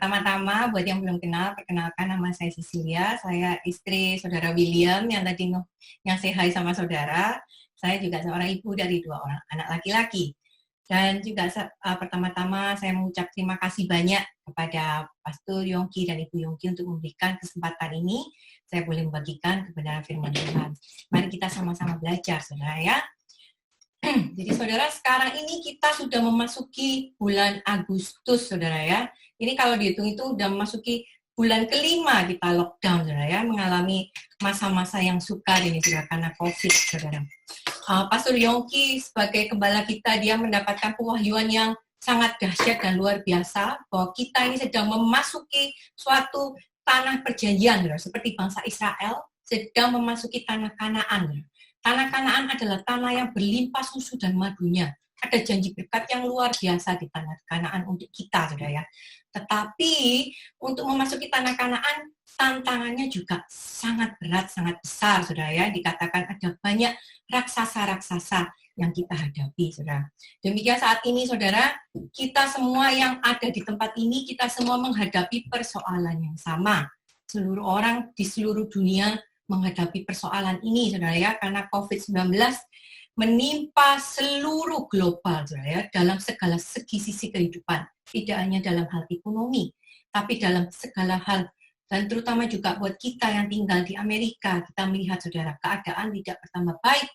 pertama-tama buat yang belum kenal, perkenalkan nama saya Cecilia. Saya istri saudara William yang tadi yang say hi sama saudara. Saya juga seorang ibu dari 2 orang anak laki-laki. Dan juga pertama-tama saya mengucap terima kasih banyak kepada Pastor Yongki dan Ibu Yongki untuk memberikan kesempatan ini. Saya boleh membagikan kebenaran firman Tuhan. Mari kita sama-sama belajar, saudara ya. Jadi saudara, sekarang ini kita sudah memasuki bulan Agustus, saudara ya. Ini kalau dihitung itu sudah memasuki bulan kelima kita lockdown, saudara ya. Mengalami masa-masa yang sukar ini, saudara, karena COVID, saudara. Pastor Yongki sebagai gembala kita, dia mendapatkan pewahyuan yang sangat dahsyat dan luar biasa, bahwa kita ini sedang memasuki suatu tanah perjanjian, saudara. Seperti bangsa Israel sedang memasuki tanah Kanaan. Tanah Kanaan adalah tanah yang berlimpah susu dan madunya. Ada janji berkat yang luar biasa di tanah Kanaan untuk kita, saudara ya. Tetapi untuk memasuki tanah Kanaan, tantangannya juga sangat berat, sangat besar, saudara ya. Dikatakan ada banyak raksasa-raksasa yang kita hadapi, saudara. Demikian saat ini, saudara, kita semua yang ada di tempat ini, kita semua menghadapi persoalan yang sama. Seluruh orang di seluruh dunia menghadapi persoalan ini, saudara ya, karena COVID-19 menimpa seluruh global, saudara ya, dalam segala segi-sisi kehidupan. Tidak hanya dalam hal ekonomi, tapi dalam segala hal. Dan terutama juga buat kita yang tinggal di Amerika, kita melihat, saudara, keadaan tidak bertambah baik.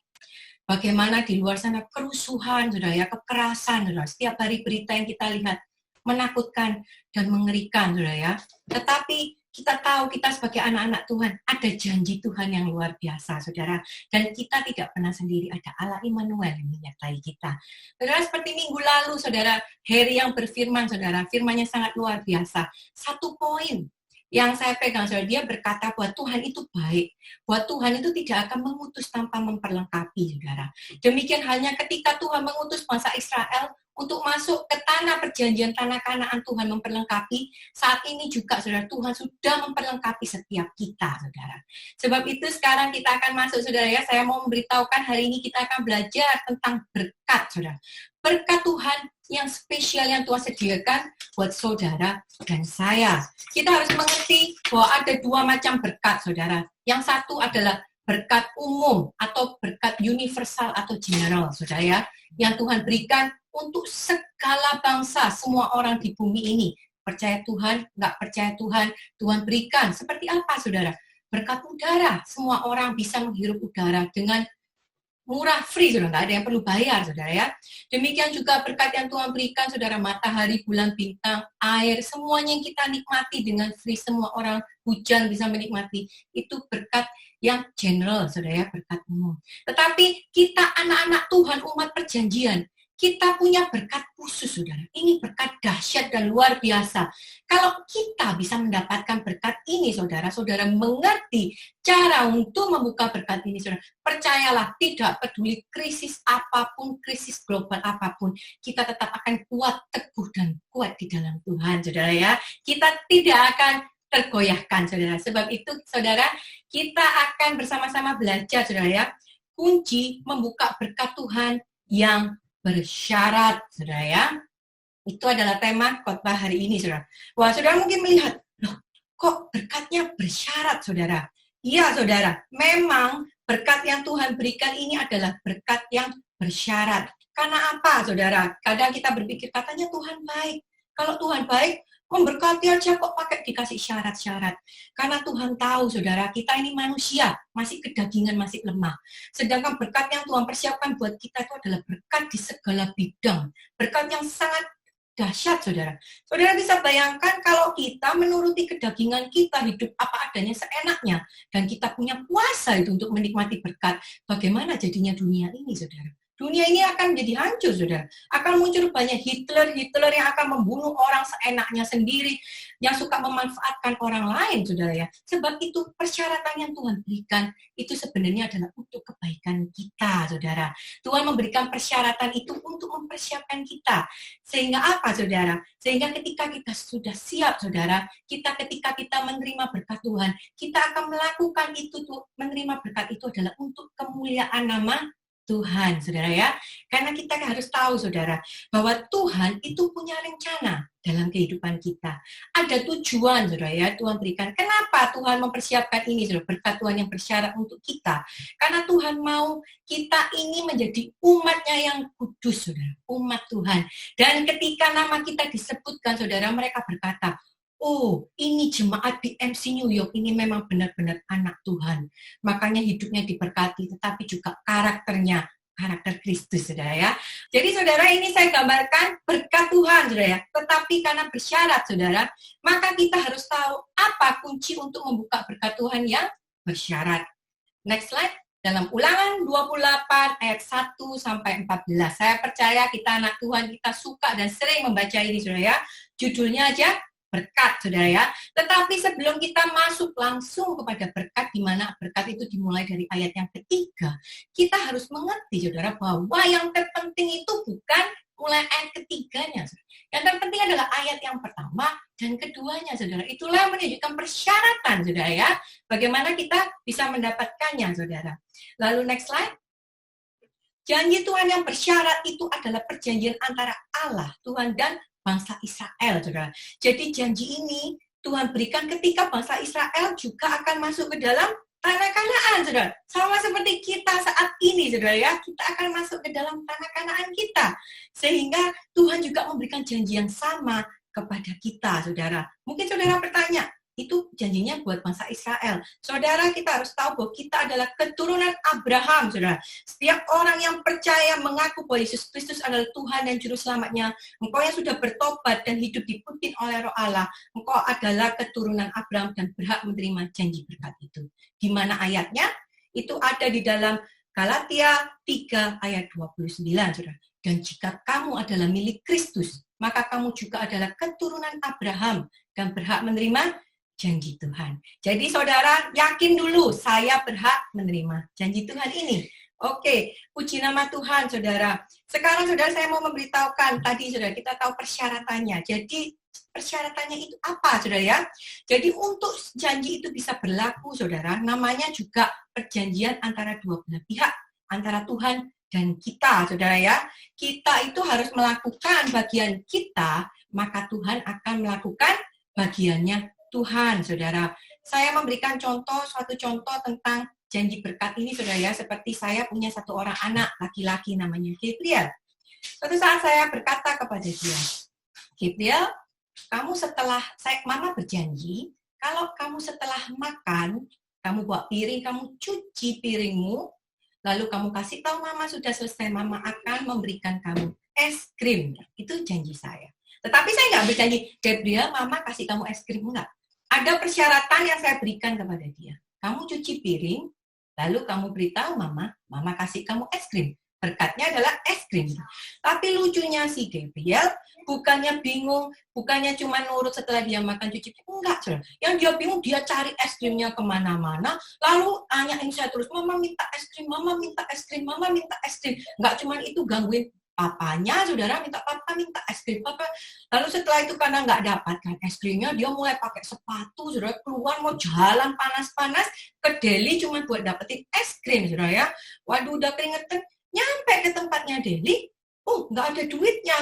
Bagaimana di luar sana kerusuhan, saudara ya, kekerasan, saudara. Setiap hari berita yang kita lihat menakutkan dan mengerikan, saudara ya. Tetapi kita tahu kita sebagai anak-anak Tuhan, ada janji Tuhan yang luar biasa, saudara. Dan kita tidak pernah sendiri, ada Allah Immanuel yang menyertai kita. Saudara, seperti minggu lalu, saudara, Harry yang berfirman, saudara, firmannya sangat luar biasa. 1 poin yang saya pegang, saudara, dia berkata bahwa Tuhan itu baik, bahwa Tuhan itu tidak akan mengutus tanpa memperlengkapi, saudara. Demikian halnya ketika Tuhan mengutus bangsa Israel untuk masuk ke tanah perjanjian, tanah Kanaan, Tuhan memperlengkapi. Saat ini juga, saudara, Tuhan sudah memperlengkapi setiap kita, saudara. Sebab itu sekarang kita akan masuk, saudara ya, saya mau memberitahukan hari ini kita akan belajar tentang berkat, saudara. Berkat Tuhan yang spesial yang Tuhan sediakan buat saudara dan saya. Kita harus mengerti bahwa ada 2 macam berkat, saudara. Yang satu adalah berkat umum atau berkat universal atau general, saudara ya, yang Tuhan berikan untuk segala bangsa, semua orang di bumi ini. Percaya Tuhan, nggak percaya Tuhan, Tuhan berikan. Seperti apa, saudara? Berkat udara, semua orang bisa menghirup udara dengan murah, free, saudara, nggak ada yang perlu bayar, saudara ya. Demikian juga berkat yang Tuhan berikan, saudara, matahari, bulan, bintang, air, semuanya yang kita nikmati dengan free, semua orang, hujan bisa menikmati. Itu berkat yang general, saudara ya, berkat umum. Tetapi kita anak-anak Tuhan, umat perjanjian, kita punya berkat khusus, saudara. Ini berkat dahsyat dan luar biasa. Kalau kita bisa mendapatkan berkat ini, saudara, saudara mengerti cara untuk membuka berkat ini, saudara. Percayalah, tidak peduli krisis apapun, krisis global apapun, kita tetap akan kuat, teguh, dan kuat di dalam Tuhan, saudara ya. Kita tidak akan tergoyahkan, saudara. Sebab itu, saudara, kita akan bersama-sama belajar, saudara ya, kunci membuka berkat Tuhan yang bersyarat, saudara ya. Itu adalah tema khotbah hari ini, saudara. Wah, saudara mungkin melihat, loh, kok berkatnya bersyarat, saudara? Iya, saudara, memang berkat yang Tuhan berikan ini adalah berkat yang bersyarat. Karena apa, saudara? Kadang kita berpikir, katanya Tuhan baik. Kalau Tuhan baik, memberkati aja kok pakai dikasih syarat-syarat. Karena Tuhan tahu, saudara, kita ini manusia, masih kedagingan, masih lemah. Sedangkan berkat yang Tuhan persiapkan buat kita itu adalah berkat di segala bidang. Berkat yang sangat dahsyat, saudara. Saudara bisa bayangkan kalau kita menuruti kedagingan kita, hidup apa adanya seenaknya, dan kita punya kuasa itu untuk menikmati berkat, bagaimana jadinya dunia ini, saudara? Dunia ini akan menjadi hancur, saudara. Akan muncul banyak Hitler yang akan membunuh orang seenaknya sendiri, yang suka memanfaatkan orang lain, saudara ya. Sebab itu persyaratan yang Tuhan berikan, itu sebenarnya adalah untuk kebaikan kita, saudara. Tuhan memberikan persyaratan itu untuk mempersiapkan kita. Sehingga apa, saudara? Sehingga ketika kita sudah siap, saudara, ketika kita menerima berkat Tuhan, kita akan melakukan itu, menerima berkat itu adalah untuk kemuliaan nama Tuhan, saudara ya. Karena kita harus tahu, saudara, bahwa Tuhan itu punya rencana. dalam kehidupan kita. Ada tujuan, saudara ya, Tuhan berikan. Kenapa Tuhan mempersiapkan ini, saudara? Berkat Tuhan yang bersyarat untuk kita. Karena Tuhan mau kita ini menjadi umatnya yang kudus, saudara. Umat Tuhan. Dan ketika nama kita disebutkan, saudara, mereka berkata, oh, ini jemaat BMC New York, ini memang benar-benar anak Tuhan. Makanya hidupnya diberkati, tetapi juga karakter Kristus, saudara ya. Jadi saudara, ini saya gambarkan berkat Tuhan, saudara ya. Tetapi karena bersyarat, saudara, maka kita harus tahu apa kunci untuk membuka berkat Tuhan yang bersyarat. Next slide. Dalam Ulangan 28 ayat 1 sampai 14. Saya percaya kita anak Tuhan, kita suka dan sering membaca ini, saudara ya. Judulnya aja berkat, saudara ya. Tetapi sebelum kita masuk langsung kepada berkat, di mana berkat itu dimulai dari ayat yang ketiga, kita harus mengerti, saudara, bahwa yang terpenting itu bukan mulai ayat ketiganya. Yang terpenting adalah ayat yang pertama dan keduanya, saudara. Itulah yang menunjukkan persyaratan, saudara ya. Bagaimana kita bisa mendapatkannya, saudara. Lalu next slide. Janji Tuhan yang bersyarat itu adalah perjanjian antara Allah, Tuhan, dan bangsa Israel, saudara. Jadi janji ini Tuhan berikan ketika bangsa Israel juga akan masuk ke dalam tanah Kanaan, saudara. Sama seperti kita saat ini, saudara ya. Kita akan masuk ke dalam tanah Kanaan kita. Sehingga Tuhan juga memberikan janji yang sama kepada kita, saudara. Mungkin saudara bertanya, itu janjinya buat bangsa Israel. Saudara, kita harus tahu bahwa kita adalah keturunan Abraham, saudara. Setiap orang yang percaya mengaku bahwa Yesus Kristus adalah Tuhan dan Juru Selamatnya, engkau yang sudah bertobat dan hidup dipimpin oleh Roh Allah, engkau adalah keturunan Abraham dan berhak menerima janji berkat itu. Di mana ayatnya? Itu ada di dalam Galatia 3 ayat 29, saudara. Dan jika kamu adalah milik Kristus, maka kamu juga adalah keturunan Abraham dan berhak menerima janji Tuhan. Jadi saudara, yakin dulu saya berhak menerima janji Tuhan ini. Oke, puji nama Tuhan, saudara. Sekarang saudara, saya mau memberitahukan tadi, saudara, kita tahu persyaratannya. Jadi persyaratannya itu apa, saudara ya? Jadi untuk janji itu bisa berlaku, saudara, namanya juga perjanjian antara dua belah pihak, antara Tuhan dan kita, saudara ya. Kita itu harus melakukan bagian kita, maka Tuhan akan melakukan bagiannya Tuhan, saudara. Saya memberikan suatu contoh tentang janji berkat ini, saudara ya. Seperti saya punya satu orang anak laki-laki namanya Gabriel. Suatu saat saya berkata kepada dia, Gabriel, kamu Mama berjanji, kalau kamu setelah makan, kamu bawa piring, kamu cuci piringmu, lalu kamu kasih tahu Mama sudah selesai, Mama akan memberikan kamu es krim. Itu janji saya. Tetapi saya nggak berjanji, Gabriel, Mama kasih kamu es krim, enggak. Ada persyaratan yang saya berikan kepada dia. Kamu cuci piring, lalu kamu beritahu Mama kasih kamu es krim. Berkatnya adalah es krim. Tapi lucunya si Gabriel, bukannya bingung, bukannya cuma nurut setelah dia makan cuci piring. Enggak, saudara. Yang dia bingung, dia cari es krimnya kemana-mana, lalu tanyain saya terus, Mama minta es krim, Mama minta es krim, Mama minta es krim. Enggak cuma itu, gangguin papanya, saudara, papa minta es krim, papa. Lalu setelah itu karena nggak dapatkan es krimnya, dia mulai pakai sepatu, saudara, keluar mau jalan panas-panas ke Deli cuma buat dapetin es krim, saudara ya. Waduh, udah keringetan, nyampe ke tempatnya Deli, nggak ada duitnya.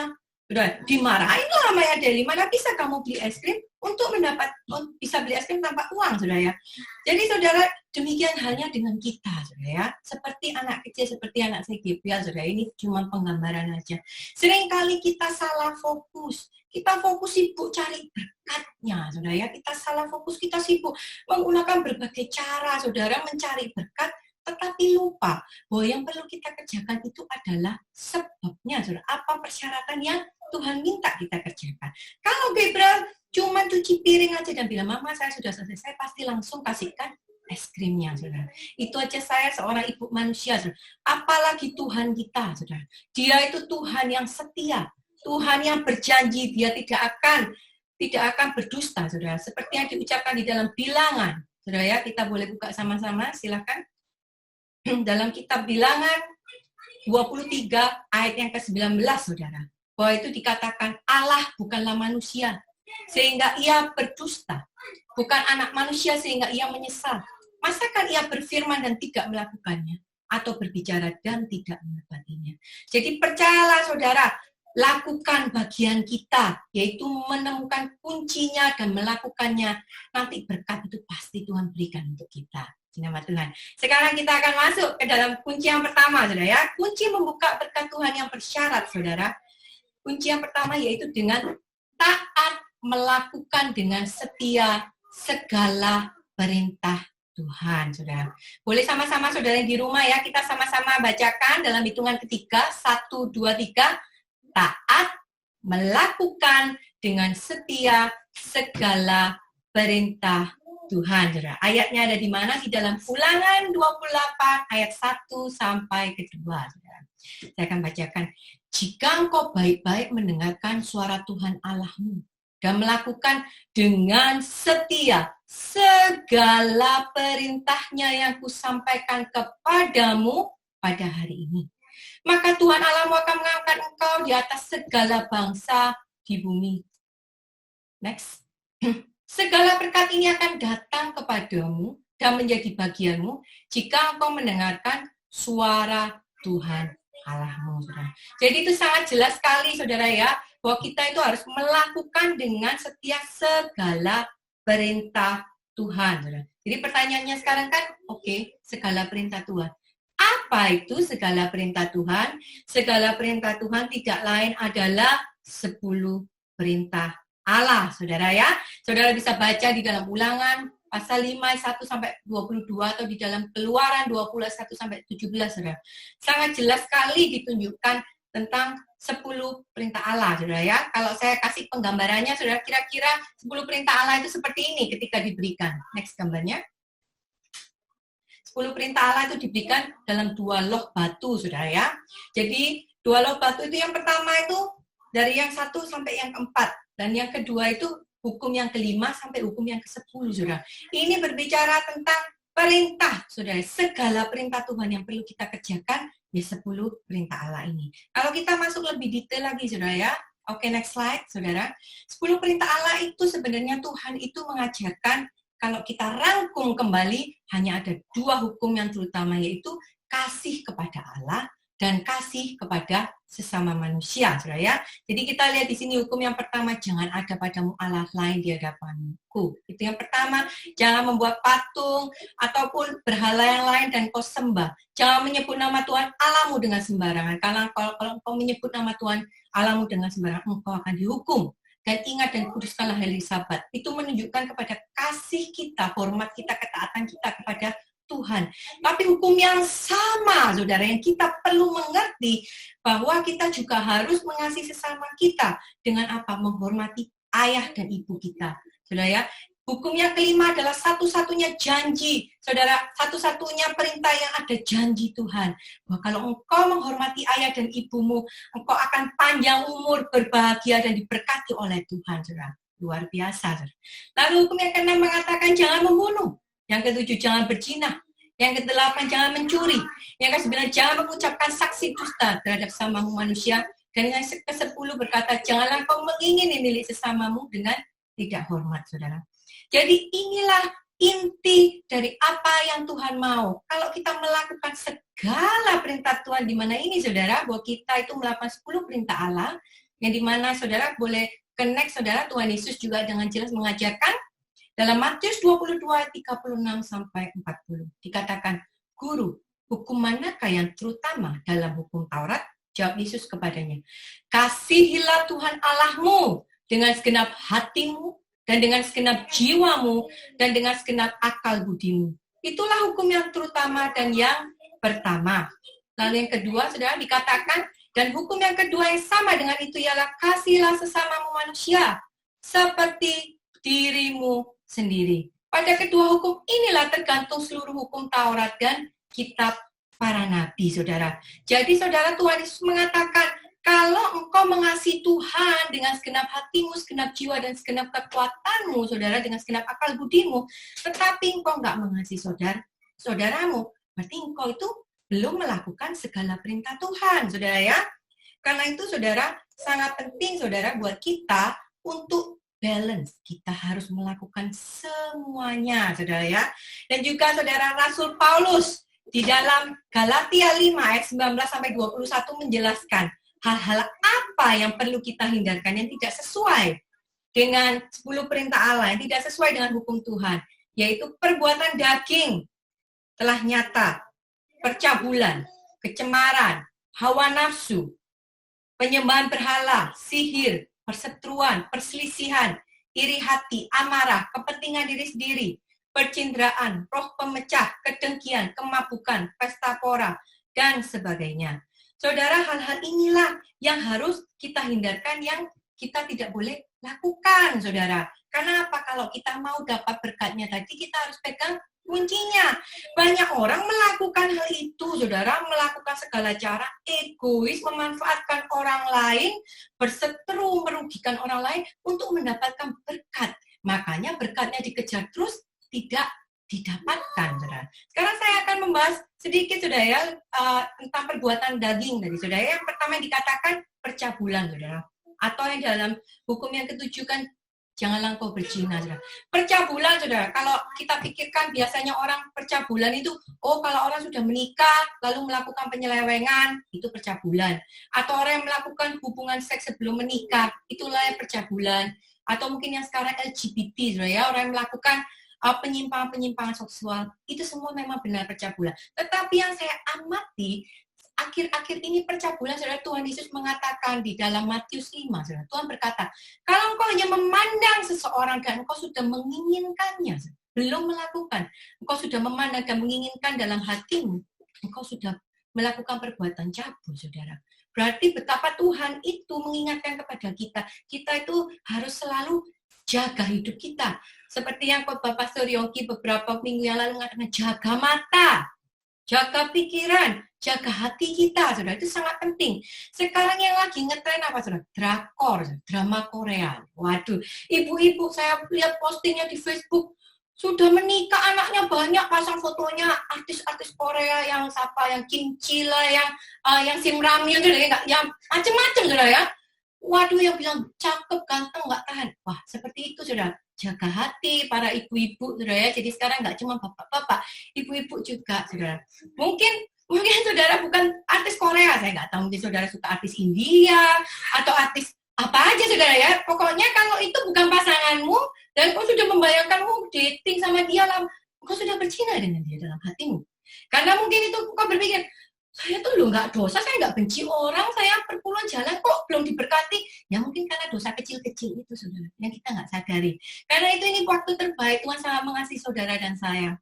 Saudara, dimarahin lah sama ya Deli, mana bisa kamu beli es krim untuk bisa beli es krim tanpa uang, saudara ya. Jadi saudara, demikian halnya dengan kita, saudara ya. Seperti anak kecil, seperti anak saya Gabriel, saudara, ini cuma penggambaran aja. Seringkali kita salah fokus. Kita fokus sibuk cari berkatnya, saudara ya. Kita salah fokus, kita sibuk menggunakan berbagai cara, saudara, mencari berkat, tetapi lupa bahwa yang perlu kita kerjakan itu adalah sebabnya, saudara. Apa persyaratan yang Tuhan minta kita kerjakan. Kalau Gabriel cuma cuci piring aja dan bilang, Mama saya sudah selesai, saya pasti langsung kasihkan es krimnya, saudara. Itu aja saya seorang ibu manusia, saudara. Apalagi Tuhan kita, saudara. Dia itu Tuhan yang setia, Tuhan yang berjanji, dia tidak akan berdusta, saudara. Seperti yang diucapkan di dalam Bilangan, saudara ya. Kita boleh buka sama-sama, silakan. Dalam kitab Bilangan 23 ayat yang ke-19, saudara. Bahwa itu dikatakan Allah bukanlah manusia sehingga ia berdusta, bukan anak manusia sehingga ia menyesal. Masakan ia berfirman dan tidak melakukannya, atau berbicara dan tidak menepatinya. Jadi percayalah, saudara, lakukan bagian kita, yaitu menemukan kuncinya dan melakukannya. Nanti berkat itu pasti Tuhan berikan untuk kita. Nama Tuhan. Sekarang kita akan masuk ke dalam kunci yang pertama, saudara ya. Kunci membuka berkat Tuhan yang bersyarat, saudara. Kunci yang pertama yaitu dengan taat, melakukan dengan setia segala perintah Tuhan, saudara. Boleh sama-sama saudara di rumah ya, kita sama-sama bacakan dalam hitungan ketiga, 1, 2, 3. Taat, melakukan dengan setia segala perintah Tuhan, saudara. Ayatnya ada di mana? Di dalam Ulangan 28 ayat 1 sampai ke 2, saudara. Saya akan bacakan. Jika engkau baik-baik mendengarkan suara Tuhan Allahmu dan melakukan dengan setia segala perintahnya yang kusampaikan kepadamu pada hari ini, maka Tuhan Allahmu akan mengangkat engkau di atas segala bangsa di bumi. Next. Segala berkat ini akan datang kepadamu dan menjadi bagianmu jika engkau mendengarkan suara Tuhan Allahmu. Saudara. Jadi itu sangat jelas sekali, saudara ya, bahwa kita itu harus melakukan dengan setia segala perintah Tuhan. Saudara. Jadi pertanyaannya sekarang kan, oke, segala perintah Tuhan. Apa itu segala perintah Tuhan? Segala perintah Tuhan tidak lain adalah 10 perintah Allah, saudara ya. Saudara bisa baca di dalam Ulangan pasal 5, 1 sampai 22 atau di dalam Keluaran 21 sampai 17, saudara. Sangat jelas sekali ditunjukkan tentang 10 perintah Allah, saudara ya. Kalau saya kasih penggambarannya, saudara, kira-kira 10 perintah Allah itu seperti ini ketika diberikan. Next gambarnya. 10 perintah Allah itu diberikan dalam 2 loh batu, saudara ya. Jadi 2 loh batu itu yang pertama itu dari yang 1 sampai yang keempat. Dan yang kedua itu hukum yang kelima sampai hukum yang ke-10, saudara. Ini berbicara tentang perintah, saudara. Segala perintah Tuhan yang perlu kita kerjakan, ya 10 perintah Allah ini. Kalau kita masuk lebih detail lagi, saudara ya. Oke, next slide, saudara. 10 perintah Allah itu sebenarnya Tuhan itu mengajarkan, kalau kita rangkum kembali, hanya ada 2 hukum yang terutama, yaitu kasih kepada Allah dan kasih kepada sesama manusia, saudara ya. Jadi kita lihat di sini hukum yang pertama, jangan ada padamu Allah lain di hadapanku. Itu yang pertama, jangan membuat patung ataupun berhala yang lain dan kau sembah. Jangan menyebut nama Tuhan Allahmu dengan sembarangan. Kalau kau menyebut nama Tuhan Allahmu dengan sembarangan, engkau akan dihukum. Dan ingat dan kuduskanlah hari Sabat. Itu menunjukkan kepada kasih kita, hormat kita, ketaatan kita kepada Tuhan. Tapi hukum yang sama, saudara, yang kita perlu mengerti bahwa kita juga harus mengasihi sesama kita dengan apa? Menghormati ayah dan ibu kita. Saudara ya, hukum yang kelima adalah satu-satunya janji. Saudara, satu-satunya perintah yang ada janji Tuhan. Bahwa kalau engkau menghormati ayah dan ibumu, engkau akan panjang umur, berbahagia dan diberkati oleh Tuhan, saudara. Luar biasa, saudara. Lalu hukum yang keenam mengatakan jangan membunuh. Yang ke-7, jangan berzina. Yang ke-8, jangan mencuri. Yang ke-9, jangan mengucapkan saksi dusta terhadap sesamamu manusia. Dan yang ke-10 berkata, janganlah kau mengingini milik sesamamu dengan tidak hormat, saudara. Jadi inilah inti dari apa yang Tuhan mau. Kalau kita melakukan segala perintah Tuhan di mana ini, saudara, bahwa kita itu melakukan 10 perintah Allah, yang di mana saudara boleh connect, saudara, Tuhan Yesus juga dengan jelas mengajarkan dalam Matius 22, 36 sampai 40. Dikatakan, Guru, hukum manakah yang terutama dalam hukum Taurat? Jawab Yesus kepadanya, kasihilah Tuhan Allahmu dengan segenap hatimu, dan dengan segenap jiwamu, dan dengan segenap akal budimu. Itulah hukum yang terutama dan yang pertama. Lalu yang kedua, saudara, dikatakan, dan hukum yang kedua yang sama dengan itu ialah kasihilah sesamamu manusia, seperti dirimu sendiri. Pada kedua hukum inilah tergantung seluruh hukum Taurat dan kitab para nabi, saudara. Jadi, saudara, Tuhan Yesus mengatakan, kalau engkau mengasihi Tuhan dengan segenap hatimu, segenap jiwa, dan segenap kekuatanmu, saudara, dengan segenap akal budimu, tetapi engkau enggak mengasihi saudaramu, berarti engkau itu belum melakukan segala perintah Tuhan, saudara ya. Karena itu, saudara, sangat penting, saudara, buat kita untuk balance. Kita harus melakukan semuanya, saudara ya. Dan juga saudara Rasul Paulus di dalam Galatia 5 ayat 19 sampai 21 menjelaskan hal-hal apa yang perlu kita hindarkan yang tidak sesuai dengan 10 perintah Allah, yang tidak sesuai dengan hukum Tuhan, yaitu perbuatan daging telah nyata, percabulan, kecemaran, hawa nafsu, penyembahan berhala, sihir, perseteruan, perselisihan, iri hati, amarah, kepentingan diri sendiri, percindraan, roh pemecah, kedengkian, kemabukan, pesta pora, dan sebagainya. Saudara, hal-hal inilah yang harus kita hindarkan, yang kita tidak boleh lakukan, saudara. Karena apa? Kalau kita mau dapat berkatnya tadi, kita harus pegang kuncinya. Banyak orang melakukan hal itu, saudara, melakukan segala cara, egois, memanfaatkan orang lain, berseteru, merugikan orang lain untuk mendapatkan berkat. Makanya berkatnya dikejar terus, tidak didapatkan, saudara. Sekarang saya akan membahas sedikit, saudara, ya, tentang perbuatan daging tadi, saudara. Yang pertama dikatakan percabulan, saudara. Atau yang dalam hukum yang ketujuh kan, janganlah engkau berzina, saudara. Percabulan, saudara. Kalau kita pikirkan biasanya orang percabulan itu, oh kalau orang sudah menikah lalu melakukan penyelewengan, itu percabulan. Atau orang yang melakukan hubungan seks sebelum menikah, itulah yang percabulan. Atau mungkin yang sekarang LGBT, saudara, ya, orang yang melakukan penyimpangan-penyimpangan seksual, itu semua memang benar percabulan. Tetapi yang saya amati, akhir-akhir ini percabulan, saudara, Tuhan Yesus mengatakan di dalam Matius 5, saudara, Tuhan berkata, kalau engkau hanya memandang seseorang dan engkau sudah menginginkannya, belum melakukan, engkau sudah memandang dan menginginkan dalam hatimu, engkau sudah melakukan perbuatan cabul, saudara. Berarti betapa Tuhan itu mengingatkan kepada kita, kita itu harus selalu jaga hidup kita. Seperti yang khotbah Pastor Yongki beberapa minggu yang lalu mengatakan, jaga mata, jaga pikiran, jaga hati kita, saudara. Itu sangat penting. Sekarang yang lagi ngetren apa, saudara? Drakor, drama Korea. Waduh, ibu-ibu saya lihat postingnya di Facebook, sudah menikah, anaknya banyak, pasang fotonya artis-artis Korea yang siapa, yang Kim Chi lah, yang Sim Ramyun, yang macam-macam, saudara, ya. Waduh, yang bilang cakep, ganteng, nggak tahan. Wah, seperti itu, saudara. Jaga hati para ibu-ibu, saudara, ya. Jadi sekarang nggak cuma bapak-bapak, ibu-ibu juga, saudara. Mungkin saudara bukan artis Korea, saya nggak tahu. Mungkin saudara suka artis India, atau artis apa aja, saudara, ya. Pokoknya kalau itu bukan pasanganmu, dan kau sudah membayangkan, dating sama dia lah, kau sudah berzina dengan dia dalam hatimu. Karena mungkin itu kau berpikir, saya tuh nggak dosa, saya nggak benci orang, saya perpuluhan jalan kok belum diberkati. Ya mungkin karena dosa kecil-kecil itu, saudara, yang kita nggak sadari. Karena itu ini waktu terbaik, Tuhan sangat mengasihi saudara dan saya.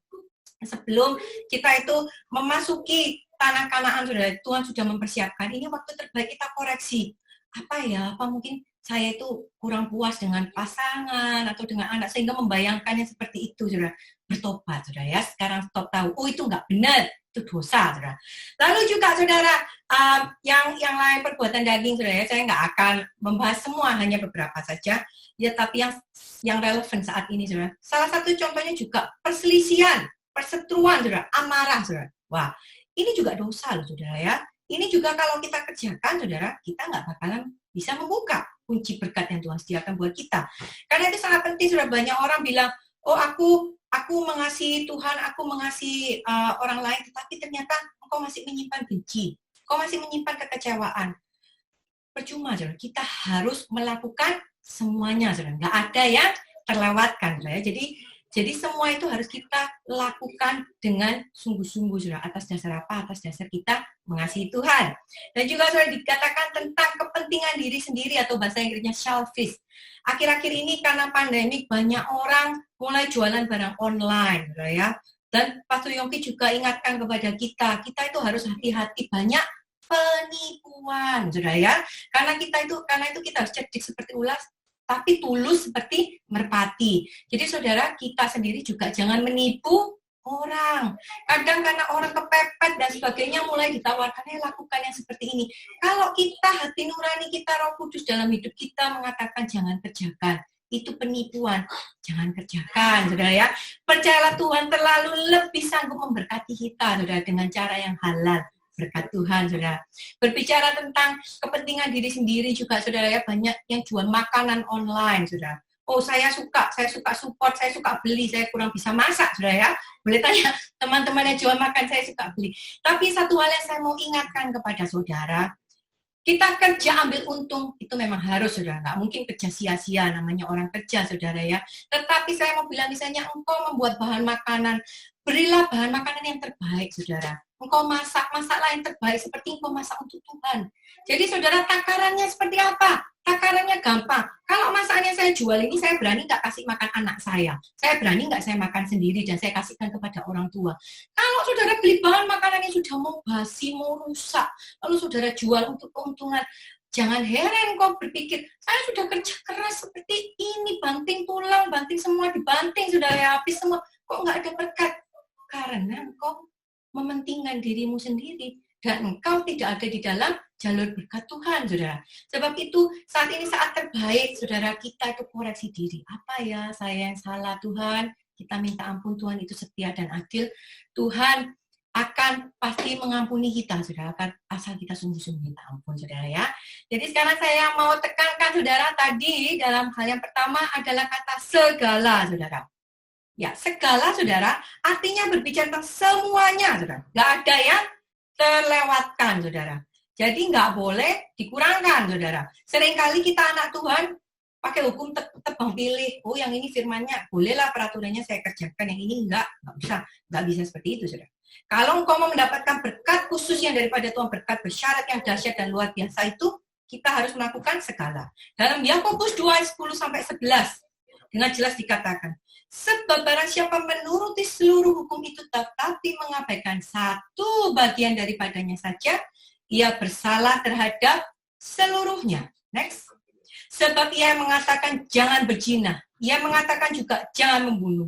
Sebelum kita itu memasuki tanah Kanaan, saudara, Tuhan sudah mempersiapkan. Ini waktu terbaik kita koreksi. Apa mungkin saya itu kurang puas dengan pasangan atau dengan anak, sehingga membayangkannya seperti itu, saudara. Bertobat, saudara, ya. Sekarang stop tahu, itu nggak benar. Itu dosa, saudara. Lalu juga, saudara, yang lain perbuatan daging, saudara, saya nggak akan membahas semua, hanya beberapa saja, ya, tapi yang relevan saat ini, saudara. Salah satu contohnya juga perselisihan, perseteruan, saudara, amarah, saudara. Wah, ini juga dosa, loh, saudara, ya. Ini juga kalau kita kerjakan, saudara, kita nggak bakalan bisa membuka kunci berkat yang Tuhan sediakan buat kita. Karena itu sangat penting, saudara. Banyak orang bilang, oh aku mengasihi Tuhan, aku mengasihi orang lain, tetapi ternyata engkau masih menyimpan benci, engkau masih menyimpan kekecewaan. Percuma, saudara. Kita harus melakukan semuanya, saudara. Nggak ada yang terlewatkan, saudara. Jadi semua itu harus kita lakukan dengan sungguh-sungguh, saudara. Atas dasar apa? Atas dasar kita mengasihi Tuhan. Dan juga, saudara, dikatakan tentang kepentingan diri sendiri, atau bahasa Inggrisnya selfish. Akhir-akhir ini karena pandemik, banyak orang mulai jualan barang online, saudara, ya. Dan Pastor Yongki juga ingatkan kepada kita itu harus hati-hati, banyak penipuan, saudara, ya. Karena itu kita harus cerdik seperti ulas, tapi tulus seperti merpati. Jadi, saudara, kita sendiri juga jangan menipu orang. Kadang karena orang kepepet dan sebagainya mulai ditawarkannya, lakukan yang seperti ini. Kalau kita, hati nurani kita, Roh Kudus dalam hidup kita mengatakan jangan kerjakan, itu penipuan, jangan kerjakan, saudara, ya. Percayalah, Tuhan terlalu lebih sanggup memberkati kita, saudara, dengan cara yang halal. Berkat Tuhan, saudara. Berbicara tentang kepentingan diri sendiri juga, saudara, ya, banyak yang jual makanan online, saudara. Oh, saya suka support, saya suka beli, saya kurang bisa masak, saudara, ya. Boleh tanya teman-teman yang jual makan, saya suka beli. Tapi satu hal yang saya mau ingatkan kepada saudara, Kita kerja ambil untung, itu memang harus, saudara. Nggak mungkin kerja sia-sia, namanya orang kerja, saudara ya. Tetapi saya mau bilang, misalnya engkau membuat bahan makanan, berilah bahan makanan yang terbaik, saudara. Engkau masaklah yang terbaik seperti engkau masak untuk Tuhan. Jadi, saudara, takarannya seperti apa? Takarannya gampang. Kalau masakannya saya jual ini, saya berani nggak kasih makan anak saya. Saya berani nggak saya makan sendiri dan saya kasihkan kepada orang tua. Kalau saudara beli bahan makanan yang sudah mau basi, mau rusak, lalu saudara jual untuk keuntungan, jangan heran kok berpikir, saya sudah kerja keras seperti ini, banting tulang, banting semua dibanting, sudah habis semua, kok nggak ada berkat? Karena engkau mementingkan dirimu sendiri dan engkau tidak ada di dalam jalur berkat Tuhan, saudara. Sebab itu saat ini saat terbaik, saudara, kita itu koreksi diri. Apa ya saya yang salah, Tuhan? Kita minta ampun, Tuhan itu setia dan adil. Tuhan akan pasti mengampuni kita, saudara, asal kita sungguh-sungguh minta ampun, saudara ya. Jadi sekarang saya mau tekankan, saudara, tadi dalam hal yang pertama adalah kata segala, saudara. Ya, segala, saudara, artinya berbicara tentang semuanya, saudara. Nggak ada yang terlewatkan, saudara. Jadi nggak boleh dikurangkan, saudara. Seringkali kita anak Tuhan pakai hukum tebang pilih. Oh, yang ini firmannya, bolehlah peraturannya saya kerjakan, yang ini nggak bisa seperti itu, saudara. Kalau engkau mau mendapatkan berkat khusus yang daripada Tuhan, berkat bersyarat yang dahsyat dan luar biasa itu, kita harus melakukan segala. Dalam Yakobus 2:10-11, dengan jelas dikatakan, sebab barang siapa menuruti seluruh hukum itu tetapi mengabaikan satu bagian daripadanya saja, ia bersalah terhadap seluruhnya. Next. Sebab ia mengatakan jangan berzina. Ia mengatakan juga jangan membunuh.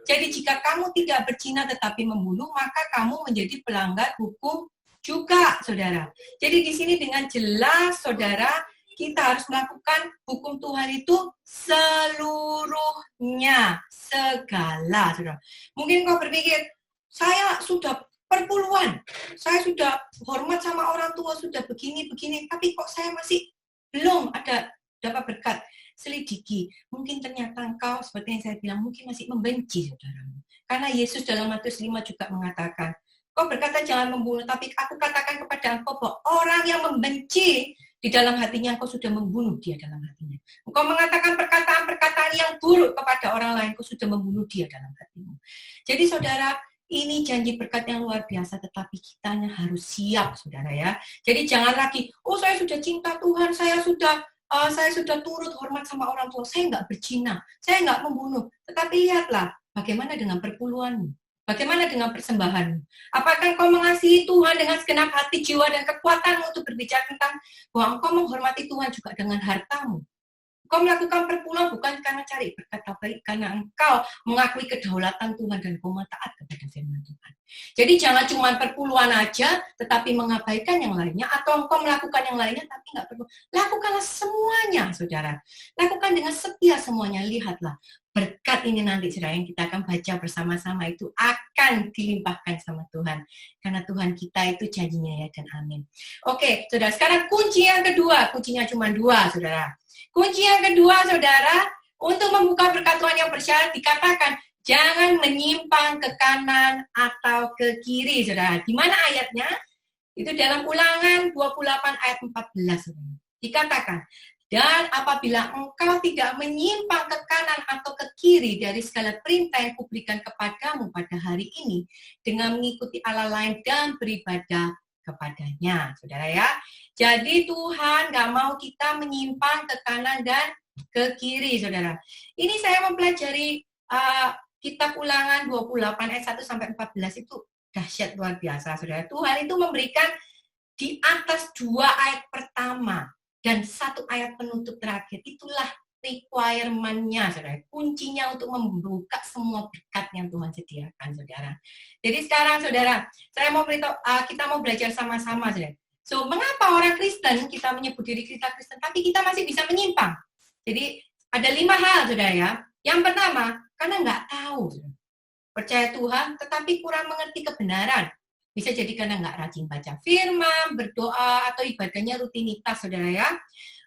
Jadi jika kamu tidak berzina tetapi membunuh, maka kamu menjadi pelanggar hukum juga, saudara. Jadi di sini dengan jelas, saudara, kita harus melakukan hukum Tuhan itu seluruhnya, segala, saudara. Mungkin kau berpikir, saya sudah perpuluhan, saya sudah hormat sama orang tua, sudah begini-begini, tapi kok saya masih belum ada dapat berkat. Selidiki, mungkin ternyata engkau, seperti yang saya bilang, mungkin masih membenci, saudara. Karena Yesus dalam Matius 5 juga mengatakan, kau berkata jangan membunuh, tapi aku katakan kepada engkau bahwa orang yang membenci, di dalam hatinya engkau sudah membunuh dia dalam hatinya. Engkau mengatakan perkataan-perkataan yang buruk kepada orang lain, engkau sudah membunuh dia dalam hatimu. Jadi saudara, ini janji berkat yang luar biasa, tetapi kitanya harus siap, saudara ya. Jadi jangan lagi, oh saya sudah cinta Tuhan, saya sudah turut hormat sama orang tua, saya nggak berzina, saya nggak membunuh. Tetapi lihatlah, bagaimana dengan perpuluhanmu? Bagaimana dengan persembahanmu? Apakah engkau mengasihi Tuhan dengan segenap hati, jiwa, dan kekuatanmu untuk berbicara tentang bahwa engkau menghormati Tuhan juga dengan hartamu? Engkau melakukan perpuluhan bukan karena cari berkat, tapi karena engkau mengakui kedaulatan Tuhan dan engkau taat kepada firman Tuhan. Jadi jangan cuma perpuluhan aja, tetapi mengabaikan yang lainnya, atau engkau melakukan yang lainnya, tapi nggak perlu. Lakukanlah semuanya, saudara. Lakukan dengan setia semuanya. Lihatlah, berkat ini nanti, saudara, yang kita akan baca bersama-sama itu akan dilimpahkan sama Tuhan. Karena Tuhan kita itu janjinya ya dan amin. Oke, saudara, sekarang kunci yang kedua. Kuncinya cuma dua, saudara. Kunci yang kedua, saudara, untuk membuka berkat Tuhan yang bersyarat dikatakan, jangan menyimpang ke kanan atau ke kiri, saudara. Di mana ayatnya? Itu dalam Ulangan 28 ayat 14, saudara. Dikatakan, dan apabila engkau tidak menyimpang ke kanan atau ke kiri dari segala perintah yang kuberikan kepadamu pada hari ini, dengan mengikuti Allah lain dan beribadah kepadanya, saudara ya. Jadi Tuhan gak mau kita menyimpang ke kanan dan ke kiri, saudara. Ini saya mempelajari kitab Ulangan 28 ayat 1-14 itu dahsyat luar biasa, saudara. Tuhan itu memberikan di atas 2 ayat pertama dan 1 ayat penutup terakhir. Itulah requirement-nya, saudara. Kuncinya untuk membuka semua berkat yang Tuhan sediakan, saudara. Jadi sekarang, saudara, saya mau beritahu, kita mau belajar sama-sama, saudara. So, mengapa orang Kristen, kita menyebut diri kita Kristen, tapi kita masih bisa menyimpang? Jadi, ada 5 hal, saudara ya. Yang pertama, karena nggak tahu. Saudara. Percaya Tuhan, tetapi kurang mengerti kebenaran. Bisa jadi karena nggak rajin baca firman, berdoa, atau ibadahnya rutinitas, saudara ya.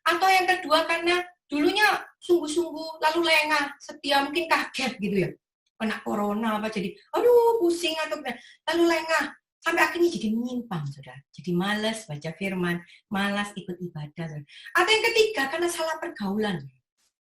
Atau yang kedua, karena dulunya sungguh-sungguh, lalu lengah, setia, mungkin kaget gitu ya. Kena corona, apa jadi, aduh pusing, atau lalu lengah. Sampai akhirnya jadi menyimpang, saudara. Jadi malas baca firman, malas ikut ibadah. Saudara. Atau yang ketiga, karena salah pergaulan.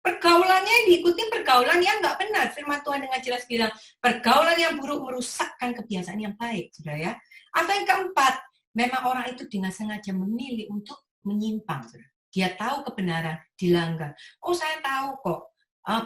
Pergaulannya diikuti pergaulan yang nggak benar. Firman Tuhan dengan jelas bilang, pergaulan yang buruk merusakkan kebiasaan yang baik, saudara ya. Atau yang keempat, memang orang itu dengan sengaja memilih untuk menyimpang, saudara. Dia tahu kebenaran, dilanggar. Oh, saya tahu kok,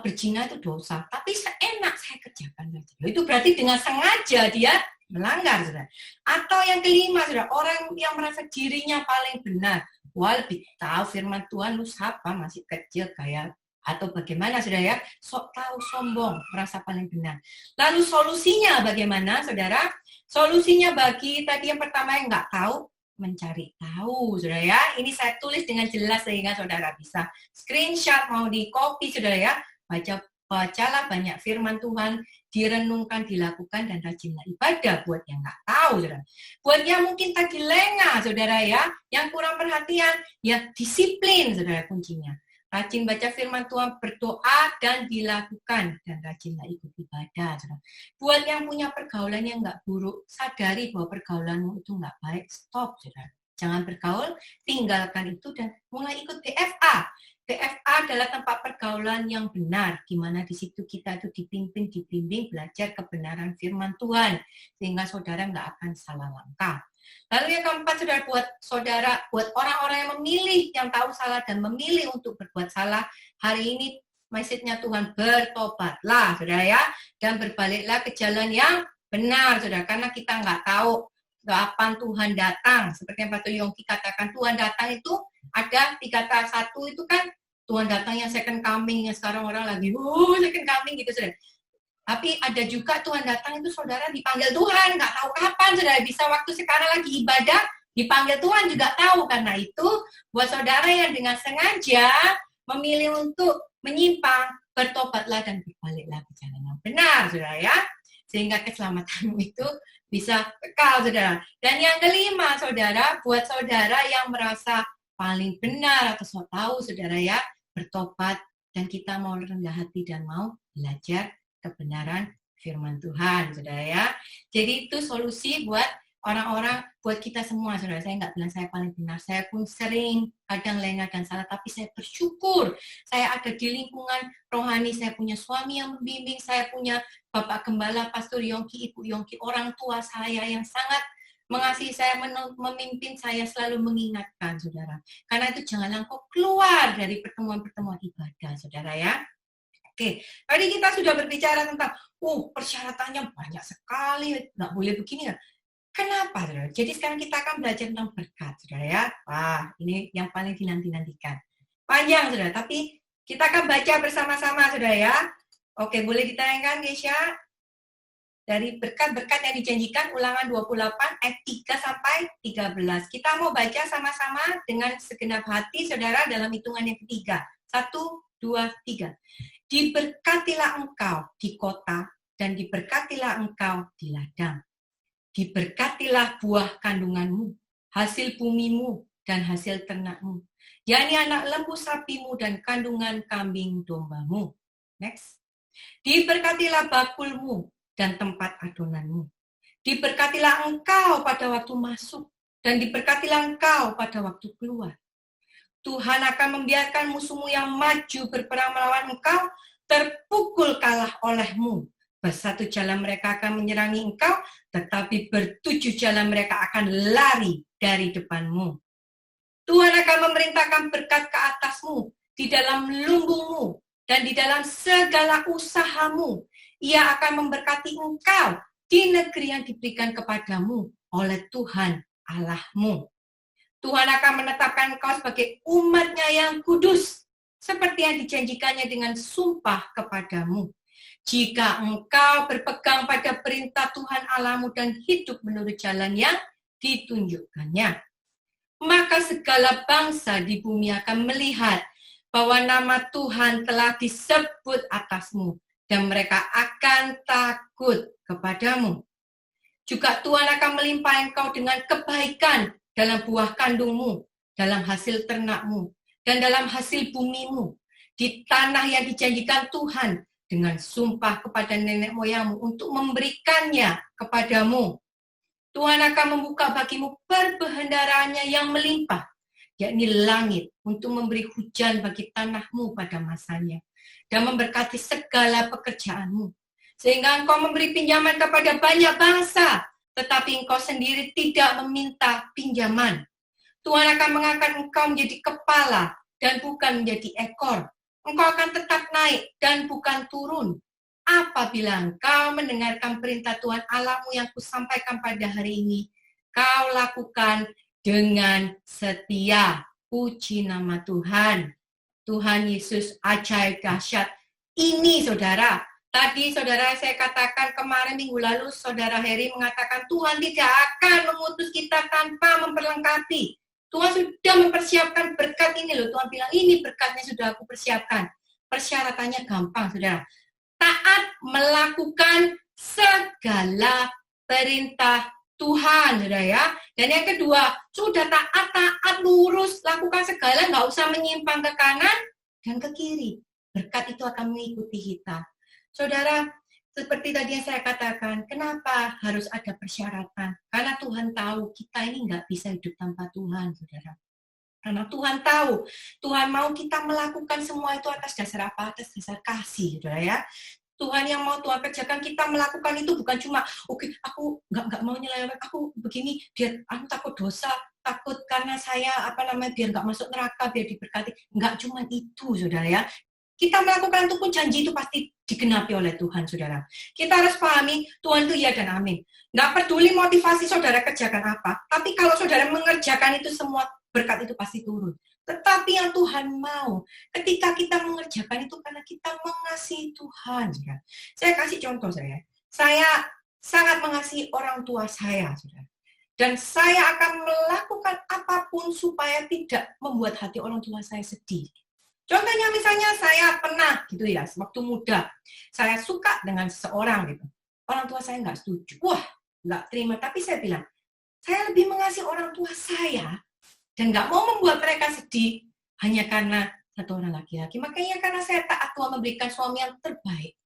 berzina itu dosa, tapi seenak saya kerjakan. Itu berarti dengan sengaja dia melanggar, saudara. Atau yang kelima, saudara, orang yang merasa dirinya paling benar. Wah, lebih tahu firman Tuhan, lu siapa, masih kecil kayak atau bagaimana, saudara ya, sok tahu, sombong, merasa paling benar. Lalu solusinya bagaimana, saudara? Solusinya bagi tadi yang pertama yang nggak tahu, mencari tahu, saudara ya. Ini saya tulis dengan jelas sehingga saudara bisa screenshot, mau di copy, saudara ya. Bacalah banyak firman Tuhan, direnungkan, dilakukan, dan rajinlah ibadah buat yang nggak tahu, saudara. Buat yang mungkin tadi lengah, saudara ya, yang kurang perhatian, ya disiplin, saudara, kuncinya. Rajin baca firman Tuhan, berdoa, dan dilakukan. Dan rajinlah ikut ibadah. Saudara. Buat yang punya pergaulan yang nggak buruk, sadari bahwa pergaulanmu itu nggak baik, stop. Saudara. Jangan bergaul, tinggalkan itu, dan mulai ikut BFA. BFA adalah tempat pergaulan yang benar, di mana di situ kita itu dibimbing, belajar kebenaran firman Tuhan. Sehingga saudara nggak akan salah langkah. Lalu yang keempat, saudara, buat orang-orang yang memilih, yang tahu salah dan memilih untuk berbuat salah, hari ini message-nya Tuhan, bertobatlah, saudara ya, dan berbaliklah ke jalan yang benar, saudara, karena kita nggak tahu kapan Tuhan datang. Seperti yang Pak Yongki katakan, Tuhan datang itu ada 3 1 itu kan, Tuhan datang yang second coming, yang sekarang orang lagi, second coming gitu, saudara. Tapi ada juga Tuhan datang itu saudara dipanggil Tuhan, nggak tahu kapan, saudara. Bisa waktu sekarang lagi ibadah, dipanggil Tuhan juga tahu. Karena itu, buat saudara yang dengan sengaja memilih untuk menyimpang, bertobatlah dan berbaliklah ke jalan yang benar, saudara ya. Sehingga keselamatanmu itu bisa kekal, saudara. Dan yang kelima, saudara, buat saudara yang merasa paling benar atau so tahu, saudara ya, bertobat, dan kita mau rendah hati dan mau belajar kebenaran firman Tuhan, saudara ya. Jadi itu solusi buat orang-orang, buat kita semua, saudara. Saya nggak bilang saya paling benar, saya pun sering kadang lengah dan salah, tapi saya bersyukur saya ada di lingkungan rohani, saya punya suami yang membimbing, saya punya Bapak Gembala, Pastor Yongki, Ibu Yongki, orang tua saya yang sangat mengasihi saya, memimpin saya, selalu mengingatkan, saudara. Karena itu janganlah kau keluar dari pertemuan-pertemuan ibadah, saudara ya. Oke, tadi kita sudah berbicara tentang, persyaratannya banyak sekali, nggak boleh begini ya. Kenapa, saudara? Jadi sekarang kita akan belajar tentang berkat, saudara ya. Wah, ini yang paling dinanti-nantikan. Panjang, saudara, tapi kita akan baca bersama-sama, saudara ya. Oke, boleh ditayangkan, Gesya? Dari berkat-berkat yang dijanjikan, ulangan 28, ayat 3 sampai 13. Kita mau baca sama-sama dengan segenap hati, saudara, dalam hitungan yang ketiga. 1, 2, 3. Diberkatilah engkau di kota, dan diberkatilah engkau di ladang. Diberkatilah buah kandunganmu, hasil bumimu, dan hasil ternakmu, yakni anak lembu sapimu dan kandungan kambing dombamu. Next. Diberkatilah bakulmu dan tempat adonanmu. Diberkatilah engkau pada waktu masuk, dan diberkatilah engkau pada waktu keluar. Tuhan akan membiarkan musuhmu yang maju berperang melawan engkau, terpukul kalah olehmu. Bersatu jalan mereka akan menyerangi engkau, tetapi bertujuh jalan mereka akan lari dari depanmu. Tuhan akan memerintahkan berkat ke atasmu, di dalam lumbungmu, dan di dalam segala usahamu. Ia akan memberkati engkau di negeri yang diberikan kepadamu oleh Tuhan Allahmu. Tuhan akan menetapkan engkau sebagai umat-Nya yang kudus, seperti yang dijanjikannya dengan sumpah kepadamu. Jika engkau berpegang pada perintah Tuhan Allahmu dan hidup menurut jalan yang ditunjukkannya, maka segala bangsa di bumi akan melihat bahwa nama Tuhan telah disebut atasmu, dan mereka akan takut kepadamu. Juga Tuhan akan melimpahi engkau dengan kebaikan dalam buah kandungmu, dalam hasil ternakmu, dan dalam hasil bumimu, di tanah yang dijanjikan Tuhan dengan sumpah kepada nenek moyangmu untuk memberikannya kepadamu. Tuhan akan membuka bagimu perbendaharaan-Nya yang melimpah, yakni langit, untuk memberi hujan bagi tanahmu pada masanya, dan memberkati segala pekerjaanmu, sehingga engkau memberi pinjaman kepada banyak bangsa, tetapi engkau sendiri tidak meminta pinjaman. Tuhan akan mengangkat engkau menjadi kepala dan bukan menjadi ekor. Engkau akan tetap naik dan bukan turun. Apabila engkau mendengarkan perintah Tuhan Allahmu yang kusampaikan pada hari ini, kau lakukan dengan setia. Puji nama Tuhan. Tuhan Yesus ajaib dahsyat. Ini saudara, tadi saudara saya katakan kemarin minggu lalu, saudara Heri mengatakan Tuhan tidak akan mengutus kita tanpa memperlengkapi. Tuhan sudah mempersiapkan berkat ini loh. Tuhan bilang ini berkatnya sudah aku persiapkan. Persyaratannya gampang saudara. Taat melakukan segala perintah Tuhan, saudara ya. Dan yang kedua, sudah taat lurus, lakukan segala, nggak usah menyimpang ke kanan dan ke kiri. Berkat itu akan mengikuti kita. Saudara, seperti tadi yang saya katakan, kenapa harus ada persyaratan? Karena Tuhan tahu kita ini nggak bisa hidup tanpa Tuhan, saudara. Karena Tuhan tahu, Tuhan mau kita melakukan semua itu atas dasar apa? Atas dasar kasih, saudara ya. Tuhan yang mau Tuhan kerjakan, kita melakukan itu bukan cuma, oke, aku nggak mau nyeleweng, aku begini, biar aku takut dosa, takut karena saya biar nggak masuk neraka, biar diberkati. Nggak cuma itu, saudara ya. Kita melakukan itu pun janji itu pasti digenapi oleh Tuhan, saudara. Kita harus pahami Tuhan itu ya dan amin. Nggak peduli motivasi saudara kerjakan apa, tapi kalau saudara mengerjakan itu semua, berkat itu pasti turun. Tetapi yang Tuhan mau, ketika kita mengerjakan itu karena kita mengasihi Tuhan. Saudara. Saya kasih contoh saya sangat mengasihi orang tua saya, saudara. Dan saya akan melakukan apapun supaya tidak membuat hati orang tua saya sedih. Contohnya misalnya saya pernah gitu ya, waktu muda, saya suka dengan seseorang gitu. Orang tua saya nggak setuju, wah nggak terima, tapi saya bilang, saya lebih mengasihi orang tua saya, dan nggak mau membuat mereka sedih hanya karena satu orang laki-laki. Makanya karena saya taat Tuhan memberikan suami yang terbaik,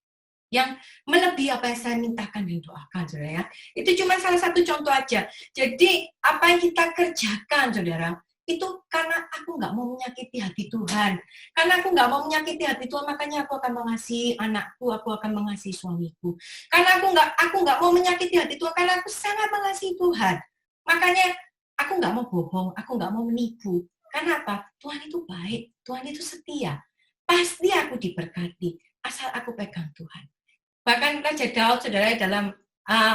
yang melebihi apa yang saya mintakan dan doakan, saudara ya. Itu cuma salah satu contoh aja. Jadi apa yang kita kerjakan, saudara, itu karena aku nggak mau menyakiti hati Tuhan. Karena aku nggak mau menyakiti hati Tuhan, makanya aku akan mengasihi anakku, aku akan mengasihi suamiku. Karena aku nggak mau menyakiti hati Tuhan, karena aku sangat mengasihi Tuhan. Makanya aku nggak mau bohong, aku nggak mau menipu. Karena apa? Tuhan itu baik, Tuhan itu setia. Pasti aku diberkati, asal aku pegang Tuhan. Bahkan Raja Daud, saudara, dalam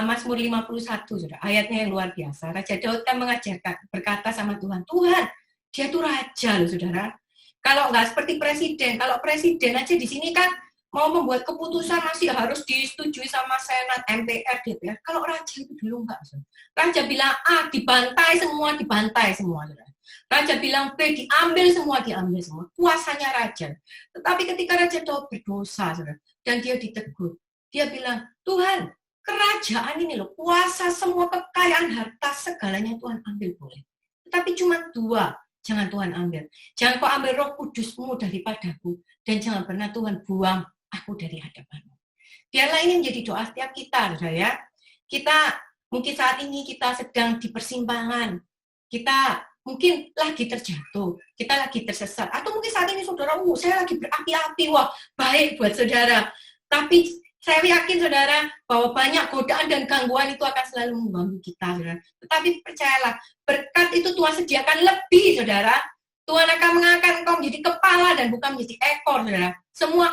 Mazmur 51, saudara, ayatnya yang luar biasa. Raja Daud kan mengajarkan, berkata sama Tuhan, Tuhan, dia itu raja loh, saudara. Kalau nggak seperti presiden, kalau presiden aja di sini kan mau membuat keputusan masih harus disetujui sama Senat, MPR, DPR. Kalau raja itu dulu enggak. Raja bilang A, dibantai semua. Raja bilang B, diambil semua. Kuasanya raja. Tetapi ketika Raja Daud berdosa, dan dia ditegur, dia bilang, Tuhan, kerajaan ini loh, kuasa semua kekayaan, harta, segalanya Tuhan ambil boleh. Tetapi cuma 2, jangan Tuhan ambil. Jangan kau ambil Roh Kudus-Mu daripadaku, dan jangan pernah Tuhan buang aku dari hadapan-Mu. Biarlah ini menjadi doa setiap kita, saudara ya. Kita mungkin saat ini kita sedang di persimpangan, kita mungkin lagi terjatuh, kita lagi tersesat, atau mungkin saat ini saudara, saya lagi berapi-api, wah baik buat saudara. Tapi saya yakin saudara bahwa banyak godaan dan gangguan itu akan selalu mengganggu kita, saudara. Tetapi percayalah, berkat itu Tuhan sediakan lebih, saudara. Tuhan akan mengangkat engkau menjadi kepala dan bukan menjadi ekor, saudara. Semua,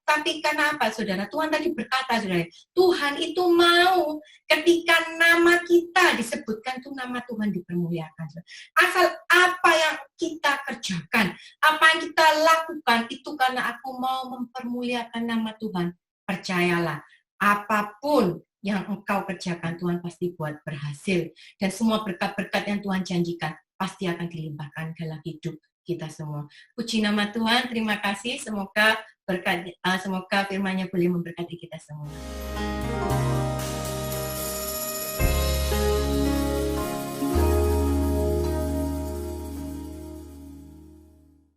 tapi karena apa, saudara? Tuhan tadi berkata, saudara, Tuhan itu mau ketika nama kita disebutkan, itu nama Tuhan dipermuliakan. Saudara. Asal apa yang kita kerjakan, apa yang kita lakukan, itu karena aku mau mempermuliakan nama Tuhan. Percayalah, apapun yang engkau kerjakan, Tuhan pasti buat berhasil. Dan semua berkat-berkat yang Tuhan janjikan, pasti akan dilimpahkan dalam hidup kita semua. Puji nama Tuhan, terima kasih. Semoga firman-Nya boleh memberkati kita semua.